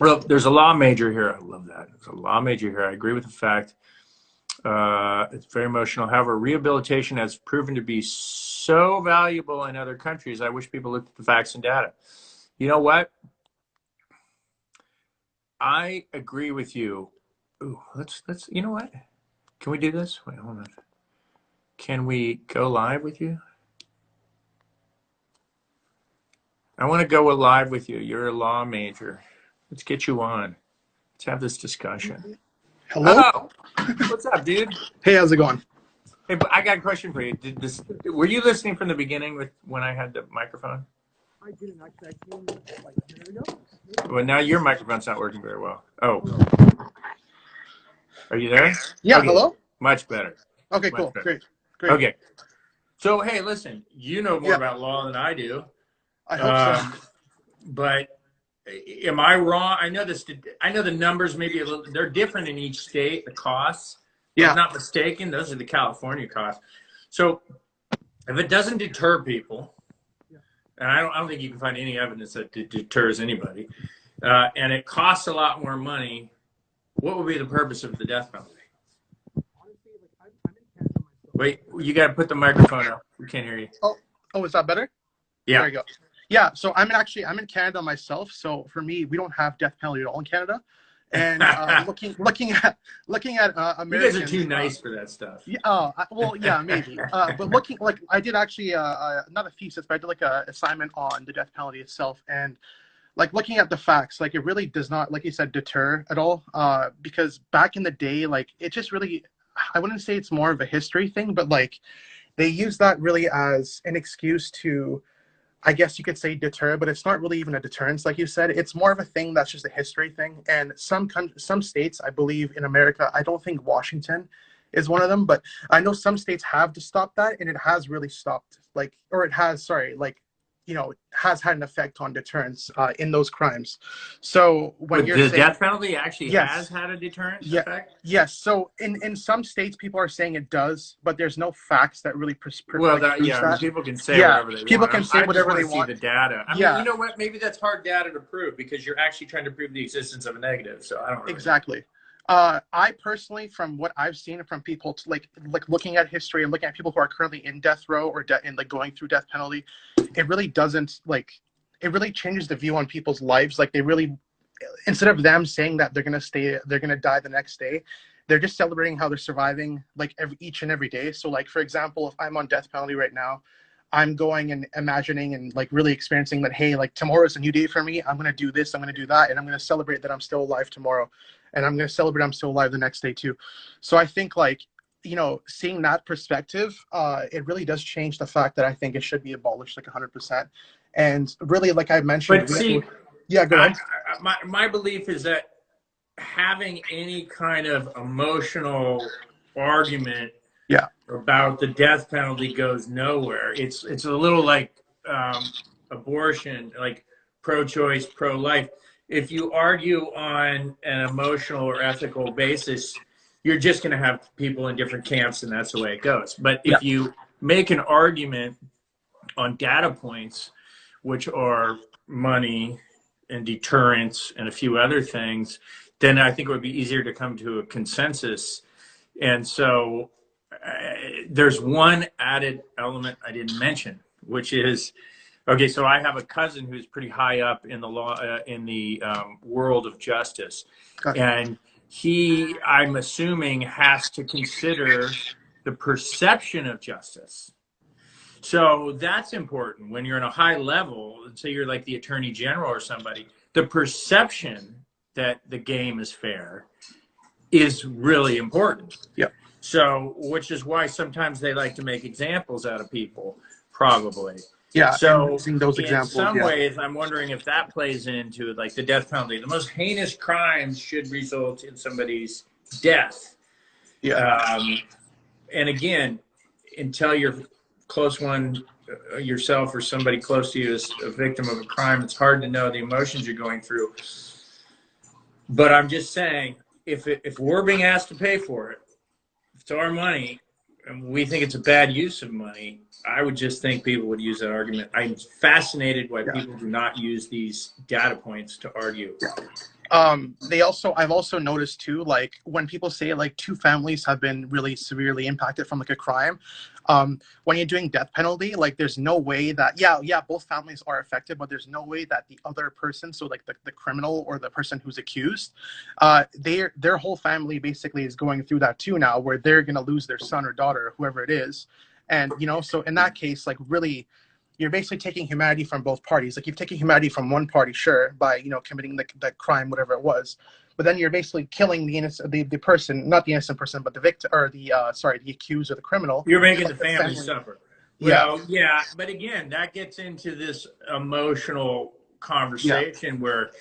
Well, there's a law major here. I love that. There's a law major here. I agree with the fact. It's very emotional. However, rehabilitation has proven to be so valuable in other countries. I wish people looked at the facts and data. You know what? I agree with you. Ooh, let's. You know what? Can we do this? Wait, hold on. Can we go live with you? I want to go live with you. You're a law major. Let's get you on. Let's have this discussion. Hello? Oh, what's up, dude? Hey, how's it going? Hey, but I got a question for you. Were you listening from the beginning with when I had the microphone? I didn't actually. I came like a minute ago. Well, now your microphone's not working very well. Oh. Are you there? Yeah, okay. Hello? Much better. Okay, Much cool. better. Great. Okay. So, hey, listen, you know more about law than I do. I hope so. But am I wrong? I know this. I know the numbers maybe a little. They're different in each state. The costs. If I'm Yeah. not mistaken, those are the California costs. So if it doesn't deter people, and I don't think you can find any evidence that deters anybody, and it costs a lot more money, what would be the purpose of the death penalty? Honestly, like I'm in Canada myself. Wait, you got to put the microphone up. We can't hear you. Oh, is that better? Yeah. There you go. Yeah. So I'm in Canada myself. So for me, we don't have death penalty at all in Canada. And looking at Americans, you guys are too nice for that stuff. Yeah, well, yeah, maybe. But looking like I did actually not a thesis, but I did like a assignment on the death penalty itself, and like looking at the facts, like it really does not, like you said, deter at all. Because back in the day, like it just really, I wouldn't say it's more of a history thing, but like they use that really as an excuse to, I guess you could say, deter, but it's not really even a deterrence, like you said. It's more of a thing that's just a history thing. And some states, I believe in America, I don't think Washington is one of them, but I know some states have to stop that, and it has really stopped. Like, or it has, sorry, like, has had an effect on deterrence in those crimes. So when But you're the saying death penalty actually yes, has had a deterrent yeah, effect? yes. So in some states, people are saying it does, but there's no facts that really Well, like, proves yeah, I mean, that. people can say Yeah, whatever they people want. can say I just whatever want they to see want. the data. I mean, Yeah, you know what? Maybe that's hard data to prove because you're actually trying to prove the existence of a negative. So I don't really know. exactly. I personally, from what I've seen from people, like looking at history and looking at people who are currently in death row or and like going through death penalty, it really doesn't like. It really changes the view on people's lives. Like they really, instead of them saying that they're gonna die the next day, they're just celebrating how they're surviving like each and every day. So like for example, if I'm on death penalty right now, I'm going and imagining and like really experiencing that, hey, like tomorrow's a new day for me. I'm gonna do this, I'm gonna do that, and I'm gonna celebrate that I'm still alive tomorrow, and I'm gonna celebrate I'm still alive the next day too. So I think like seeing that perspective, it really does change the fact that I think it should be abolished like 100%. And really, like I mentioned, But see, yeah, go ahead. my belief is that having any kind of emotional argument Yeah, about the death penalty goes nowhere. It's a little like abortion, like pro-choice, pro-life. If you argue on an emotional or ethical basis, you're just going to have people in different camps, and that's the way it goes. But yeah, if you make an argument on data points, which are money and deterrence and a few other things, then I think it would be easier to come to a consensus. And so there's one added element I didn't mention, which is, okay, so I have a cousin who's pretty high up in the law, in the world of justice. gotcha. And he, I'm assuming, has to consider the perception of justice. So that's important when you're in a high level, say you're like the attorney general or somebody, the perception that the game is fair is really important. Yeah, So, which is why sometimes they like to make examples out of people, probably. yeah, and So, using those in examples, some yeah, ways, I'm wondering if that plays into like the death penalty. The most heinous crimes should result in somebody's death. yeah, And again, until your close one, yourself or somebody close to you is a victim of a crime, it's hard to know the emotions you're going through. But I'm just saying, if we're being asked to pay for it, if it's our money, and we think it's a bad use of money, I would just think people would use that argument. I'm fascinated why people do not use these data points to argue. I've also noticed too, like when people say like two families have been really severely impacted from like a crime, when you're doing death penalty, like there's no way that, both families are affected, but there's no way that the other person, so like the criminal or the person who's accused, their whole family basically is going through that too now, where they're going to lose their son or daughter, whoever it is. And, so in that case, like really, you're basically taking humanity from both parties. Like you've taken humanity from one party, sure, by, committing the crime, whatever it was. But then you're basically killing the innocent, the person, not the innocent person, but the victim, or the accused or the criminal. You're making Like the family suffer. Yeah. Well, yeah, but again, that gets into this emotional conversation where,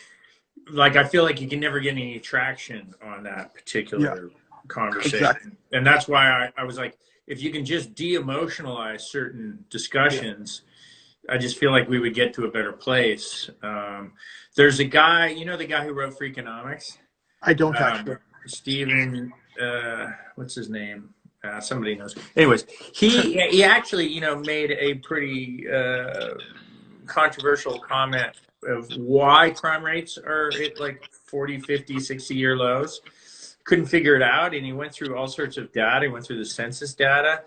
like, I feel like you can never get any traction on that particular conversation. Exactly. And that's why I was like, if you can just de-emotionalize certain discussions, I just feel like we would get to a better place. There's a guy, you know, the guy who wrote Freakonomics, I don't actually. Stephen, what's his name? Somebody knows. Anyways, he actually, you know, made a pretty controversial comment of why crime rates are at like 40, 50, 60-year lows. Couldn't figure it out, and he went through all sorts of data. He went through the census data,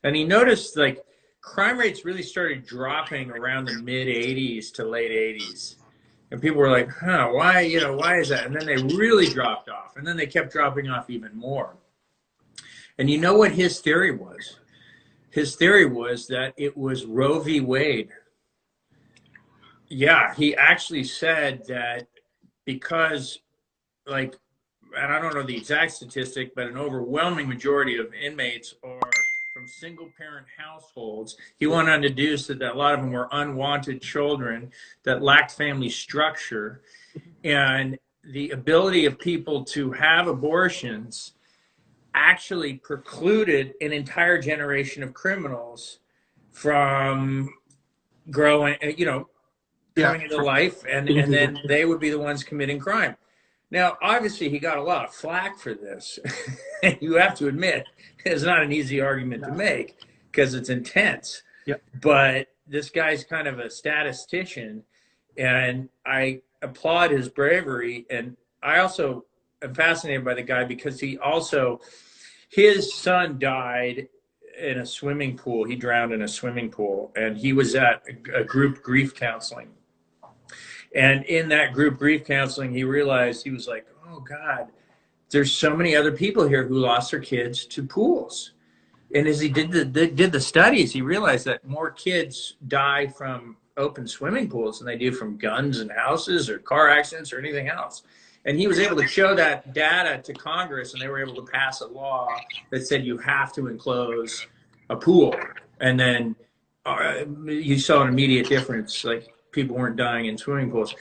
and he noticed like crime rates really started dropping around the mid 80s to late 80s. And people were like, huh, why, you know, why is that? And then they really dropped off, and then they kept dropping off even more. And you know what his theory was? His theory was that it was Roe v. Wade. Yeah, he actually said that because, like, and I don't know the exact statistic, but an overwhelming majority of inmates are from single parent households. He went on to deduce that a lot of them were unwanted children that lacked family structure. And the ability of people to have abortions actually precluded an entire generation of criminals from growing, you know, coming into life, and then they would be the ones committing crime. Now, obviously, he got a lot of flack for this. You have to admit, it's not an easy argument to make because it's intense. Yep. But this guy's kind of a statistician, and I applaud his bravery. And I also am fascinated by the guy because he also, his son died in a swimming pool. He drowned in a swimming pool, and he was at a group grief counseling. And in that group grief counseling, he realized, he was like, oh God, there's so many other people here who lost their kids to pools. And as he did the studies, he realized that more kids die from open swimming pools than they do from guns and houses or car accidents or anything else. And he was able to show that data to Congress, and they were able to pass a law that said you have to enclose a pool. And then you saw an immediate difference. Like, people weren't dying in swimming pools.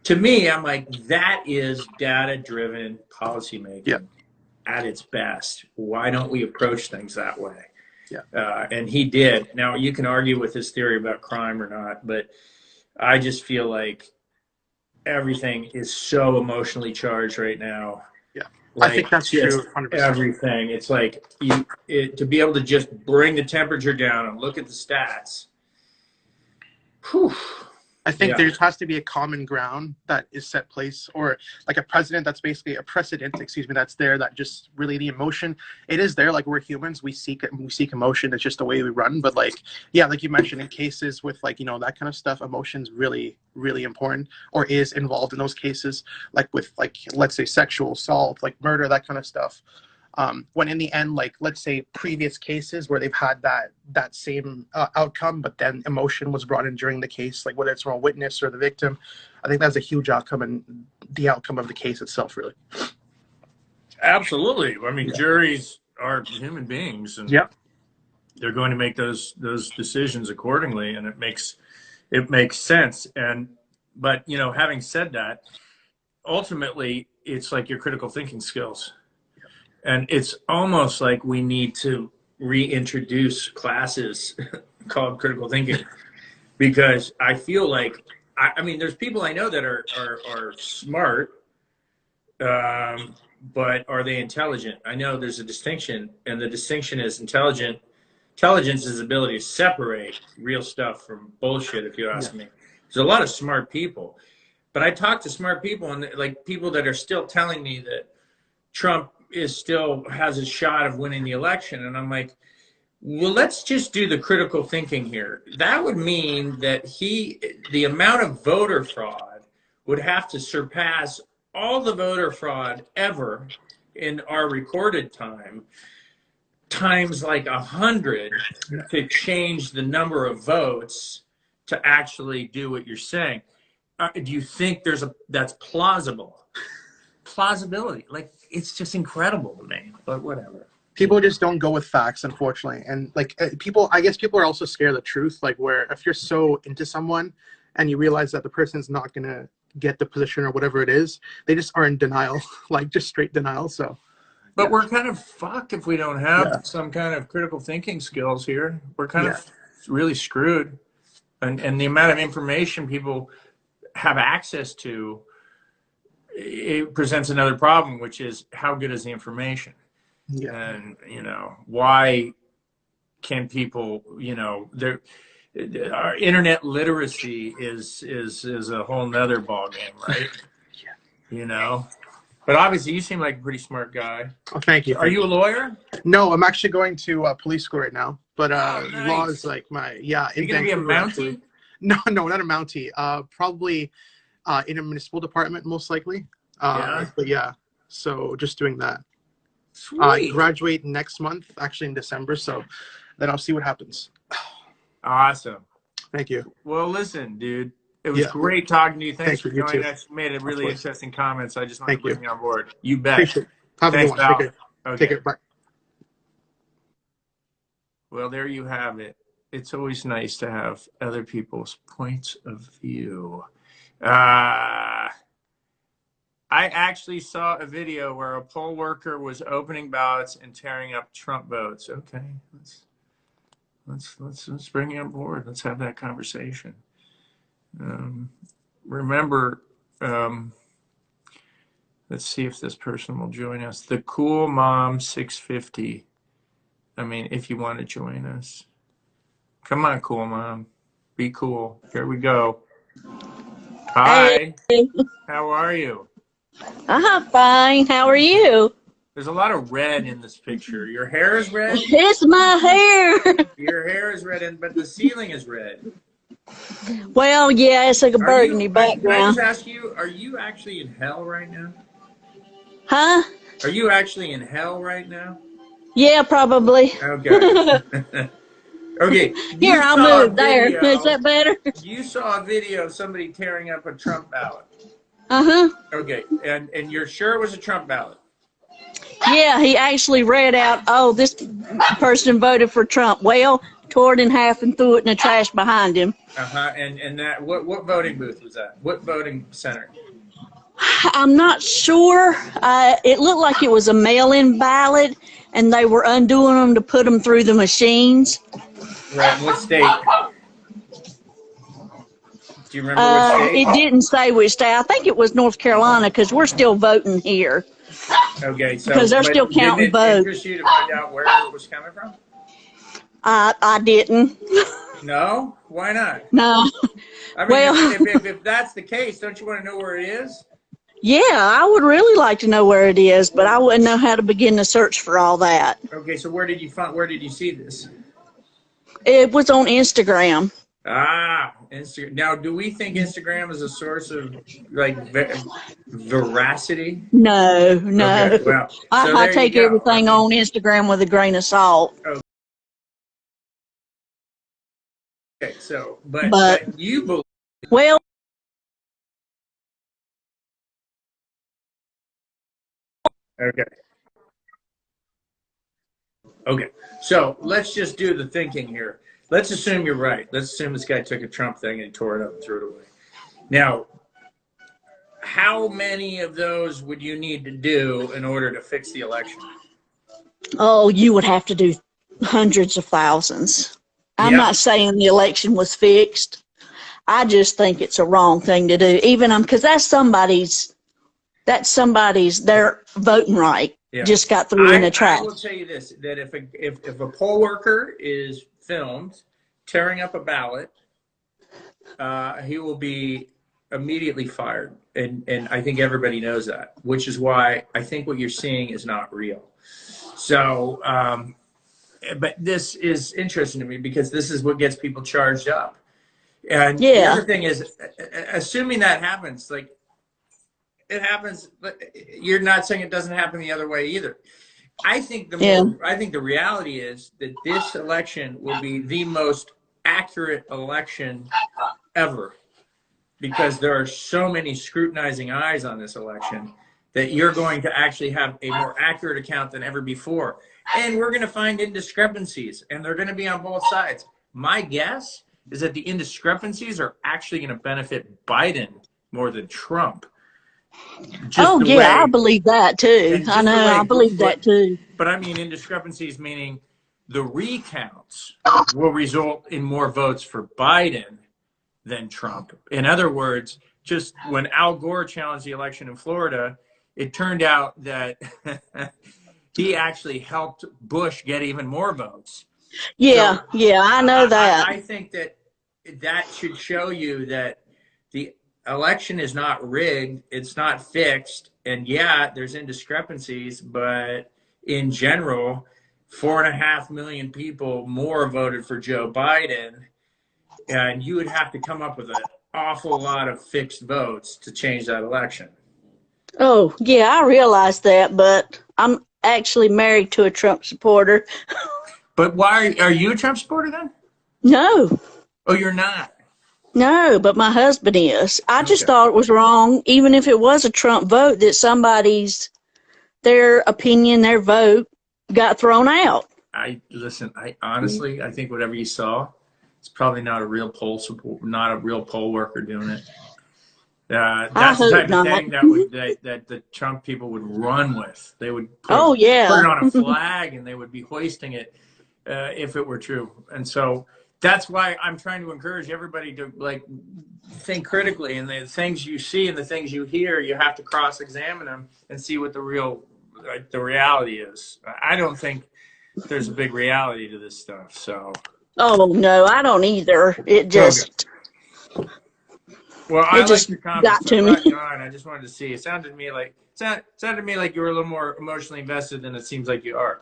To me, I'm like, that is data-driven policymaking at its best. Why don't we approach things that way? Yeah. And he did. Now, you can argue with his theory about crime or not, but I just feel like everything is so emotionally charged right now. Yeah, like, I think that's true. 100%. Everything. It's like to be able to just bring the temperature down and look at the stats. Whew. I think there has to be a common ground that is set place, or like a precedent that's basically a precedent, that's there, that just really the emotion, it is there. Like, we're humans, we seek emotion. It's just the way we run. But like, yeah, like you mentioned, in cases with like, you know, that kind of stuff, emotion's really, really important, or is involved in those cases. Like with like, let's say sexual assault, like murder, that kind of stuff. When in the end, like, let's say previous cases where they've had that same outcome, but then emotion was brought in during the case, like whether it's from a witness or the victim, I think that's a huge outcome in the outcome of the case itself, really. Absolutely. I mean, juries are human beings, and they're going to make those decisions accordingly, and it makes sense. But you know, having said that, ultimately, it's like your critical thinking skills. And it's almost like we need to reintroduce classes called critical thinking, because I feel like, I mean, there's people I know that are smart, but are they intelligent? I know there's a distinction, and the distinction is intelligence is the ability to separate real stuff from bullshit, if you ask me. There's a lot of smart people, but I talk to smart people, and like people that are still telling me that Trump still has a shot of winning the election. And I'm like, well, let's just do the critical thinking here. That would mean that the amount of voter fraud would have to surpass all the voter fraud ever in our recorded time, times like 100, to change the number of votes to actually do what you're saying. Do you think that's plausible? Plausibility, like, it's just incredible to me, but whatever. People just don't go with facts, unfortunately. And like I guess people are also scared of the truth. Like, where if you're so into someone and you realize that the person's not going to get the position or whatever it is, they just are in denial, like just straight denial. So, but we're kind of fucked if we don't have some kind of critical thinking skills here. We're kind of really screwed. and the amount of information people have access to, it presents another problem, which is how good is the information? Yeah. And, why can people, our internet literacy is a whole nother ballgame, right? Yeah. But obviously you seem like a pretty smart guy. Oh, thank you. So are you a lawyer? No, I'm actually going to police school right now. But Oh, nice. law is like my You're gonna be a Mountie? Actually. No, not a Mountie. Probably in a municipal department, most likely. But yeah, so just doing that. Sweet. I graduate next month, actually in December. So then I'll see what happens. Awesome. Thank you. Well, listen, dude. It was great talking to you. Thanks for joining us. You made a really course. interesting comment, so I just wanted to bring you on board. You bet. Appreciate it. Have a good one. Take care. Okay. Take care. Bye. Well, there you have it. It's always nice to have other people's points of view. I actually saw a video where a poll worker was opening ballots and tearing up Trump votes. Okay, let's bring you on board. Let's have that conversation. Remember, let's see if this person will join us. The Cool Mom 650. I mean, if you want to join us. Come on, Cool Mom. Be cool. Here we go. Hi. Hey. How are you? I'm fine. How are you? There's a lot of red in this picture. Your hair is red? It's my hair. Your hair is red, but the ceiling is red. Well, yeah, it's like a burgundy Can I background. just ask you, are you actually in hell right now? Huh? Are you actually in hell right now? Yeah, probably. Okay. Okay. Here, I'll move there. Is that better? You saw a video of somebody tearing up a Trump ballot. Uh-huh. Okay. And you're sure it was a Trump ballot? Yeah, he actually read out, oh, this person voted for Trump. Well, tore it in half and threw it in the trash behind him. Uh-huh. And that what voting booth was that? What voting center? I'm not sure. It looked like it was a mail-in ballot, and they were undoing them to put them through the machines. Right. What state? Do you remember what state? It didn't say which state. I think it was North Carolina because we're still voting here. Okay, so because they're still counting votes. Did it interest you to find out where it was coming from? I didn't. No? Why not? No. I mean, well, if that's the case, don't you want to know where it is? Yeah, I would really like to know where it is, but I wouldn't know how to begin to search for all that. Okay, so where did you see this? It was on Instagram. Ah, Instagram. Now, do we think Instagram is a source of like veracity? No. Okay, well, so I take everything on Instagram with a grain of salt. Okay, so but you believe. Well. Okay, so let's just do the thinking here. Let's assume you're right. Let's assume this guy took a Trump thing and he tore it up and threw it away. Now, how many of those would you need to do in order to fix the election? Oh, you would have to do hundreds of thousands. I'm not saying the election was fixed. I just think it's a wrong thing to do. Even because that's somebody's their voting right. Yeah. Just got through in the trash. I will tell you this: that if a poll worker is filmed tearing up a ballot, he will be immediately fired, and I think everybody knows that. Which is why I think what you're seeing is not real. So, but this is interesting to me because this is what gets people charged up. And the other thing is, assuming that happens, like. It happens, but you're not saying it doesn't happen the other way either. I think the reality is that this election will be the most accurate election ever because there are so many scrutinizing eyes on this election that you're going to actually have a more accurate account than ever before. And we're going to find indiscrepancies, and they're going to be on both sides. My guess is that the indiscrepancies are actually going to benefit Biden more than Trump. I believe that too. I know, I believe that too. But I mean indiscrepancies meaning the recounts will result in more votes for Biden than Trump. In other words, just when Al Gore challenged the election in Florida, it turned out that he actually helped Bush get even more votes. Yeah, So yeah, I know that. I think that that should show you that the election is not rigged, it's not fixed, and yeah, there's indiscrepancies, but in general, 4.5 million people more voted for Joe Biden, and you would have to come up with an awful lot of fixed votes to change that election. Oh, yeah, I realize that, but I'm actually married to a Trump supporter. But why are you a Trump supporter then? No, Oh, you're not. no, but my husband is. I just Okay. thought it was wrong, even if it was a Trump vote, that their opinion, their vote got thrown out. I honestly, I think whatever you saw, it's probably not a real poll support, not a real poll worker doing it. I That's the hope type of not. thing that the Trump people would run with. They would Oh, put yeah. it on a flag and they would be hoisting it if it were true. And so that's why I'm trying to encourage everybody to like think critically, and the things you see and the things you hear, you have to cross-examine them and see what the reality is. I don't think there's a big reality to this stuff. So. Oh, no, I don't either. It just, Well, I it like just your comments. got So I'm to me. glad you're on. I just wanted to see. It sounded to me like you were a little more emotionally invested than it seems like you are.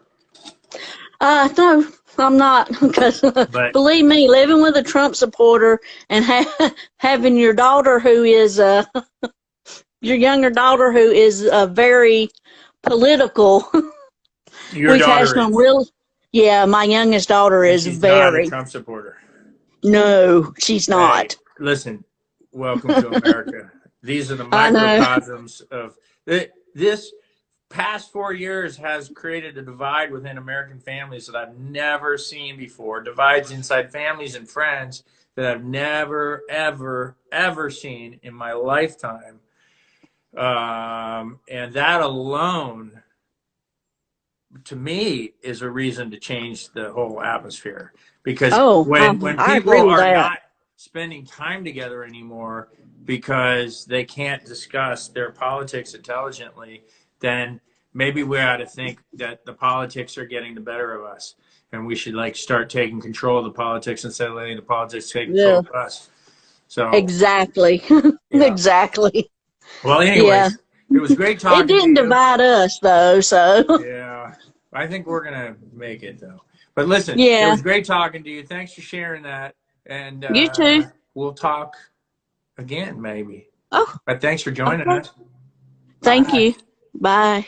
No, I'm not. Because But believe me, living with a Trump supporter and having your daughter who is, your younger daughter who is very political, your we've had daughter some is, real, yeah, my youngest daughter and is she's not a very, Trump supporter. no, she's Hey, not. listen, welcome to America. These are the I know. microcosms of this past 4 years has created a divide within American families that I've never seen before. Divides inside families and friends that I've never, ever, ever seen in my lifetime. And that alone, to me, is a reason to change the whole atmosphere. Because Oh, when I agree people with are that. not spending time together anymore because they can't discuss their politics intelligently, then maybe we ought to think that the politics are getting the better of us, and we should like start taking control of the politics instead of letting the politics take control Yeah, of us. So exactly. yeah. Exactly. Well, Yeah. anyways, it was great It talking to didn't you. divide us though, so Yeah, I think we're gonna make it though. But listen, it yeah. was great talking to you. Thanks for sharing that, and You too. we'll talk again maybe. Oh, But thanks for joining okay. us. Thank Bye. you. Bye.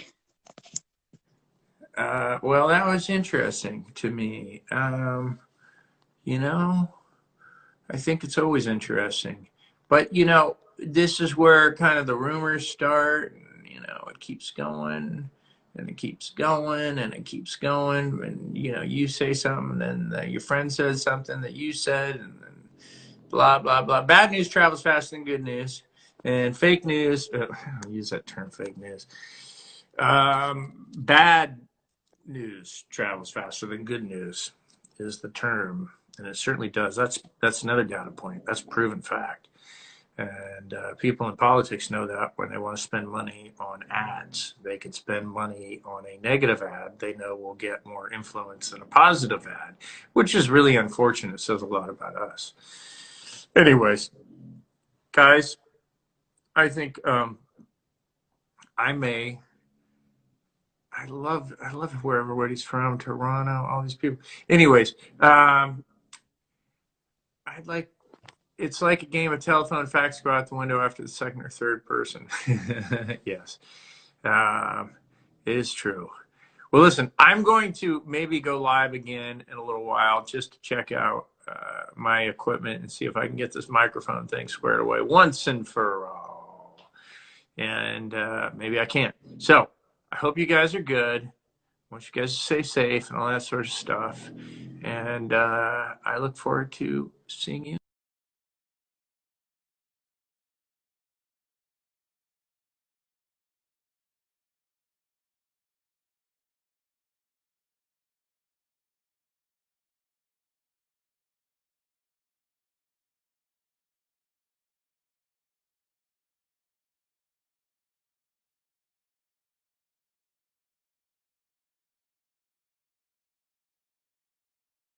Well, that was interesting to me. You know, I think it's always interesting, but this is where kind of the rumors start. And, it keeps going. And it keeps going and it keeps going, and you say something, and then your friend says something that you said, and then blah blah blah. Bad news travels faster than good news, and fake news. I'll use that term, fake news. Bad news travels faster than good news is the term, and it certainly does. That's another data point. That's proven fact. And people in politics know that when they want to spend money on ads, they can spend money on a negative ad they know will get more influence than a positive ad, which is really unfortunate. It says a lot about us. Anyways, guys, I think I love where everybody's from, Toronto, all these people. Anyways, I'd like it's like a game of telephone. Facts go out the window after the second or third person. Yes, it is true. Well, listen, I'm going to maybe go live again in a little while just to check out my equipment and see if I can get this microphone thing squared away once and for all. And maybe I can't. So I hope you guys are good. I want you guys to stay safe and all that sort of stuff. And I look forward to seeing you.